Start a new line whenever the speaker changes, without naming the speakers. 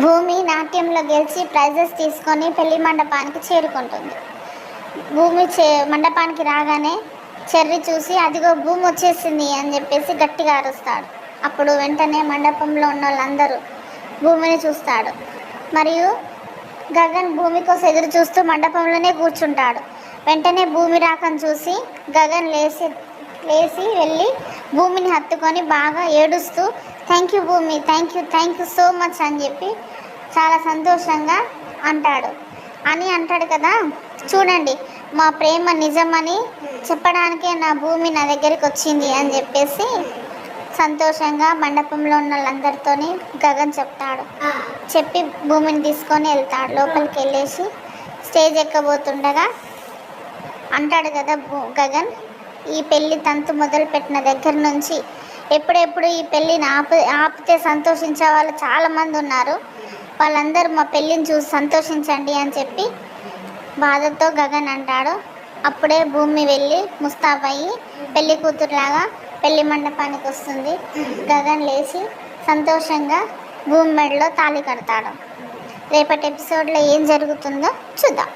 భూమి నాట్యంలో గెలిచి ప్రైజెస్ తీసుకొని పెళ్లి మండపానికి చేరుకుంటుంది. భూమి మండపానికి రాగానే చెర్రి చూసి అదిగో భూమి వచ్చేసింది అని చెప్పేసి గట్టిగా అరుస్తాడు. అప్పుడు వెంటనే మండపంలో ఉన్న వాళ్ళందరూ భూమిని చూస్తాడు. మరియు గగన్ భూమి కోసం ఎదురు చూస్తూ మండపంలోనే కూర్చుంటాడు. వెంటనే భూమి రాకను చూసి గగన్ లేచి వెళ్ళి భూమిని హత్తుకొని బాగా ఏడుస్తూ థ్యాంక్ యూ భూమి, థ్యాంక్ యూ సో మచ్ అని చెప్పి చాలా సంతోషంగా అంటాడు కదా. చూడండి, మా ప్రేమ నిజమని చెప్పడానికే నా భూమి నా దగ్గరికి వచ్చింది అని చెప్పేసి సంతోషంగా మండపంలో ఉన్న వాళ్ళందరితో గగన్ చెప్పి భూమిని తీసుకొని వెళ్తాడు. లోపలికి వెళ్ళేసి స్టేజ్ ఎక్కబోతుండగా అంటాడు కదా గగన్, ఈ పెళ్ళి తంతు మొదలుపెట్టిన దగ్గర నుంచి ఎప్పుడెప్పుడు ఈ పెళ్ళిని ఆపితే సంతోషించే వాళ్ళు చాలామంది ఉన్నారు, వాళ్ళందరూ మా పెళ్ళిని చూసి సంతోషించండి అని చెప్పి బాధతో గగన్ అంటాడు. అప్పుడే భూమి వెళ్ళి ముస్తాబయ్యి పెళ్లి కూతురులాగా పెళ్లి మండపానికి వస్తుంది. గగన్ లేచి సంతోషంగా భూమి మెడలో తాళి కడతాడు. రేపటి ఎపిసోడ్లో ఏం జరుగుతుందో చూద్దాం.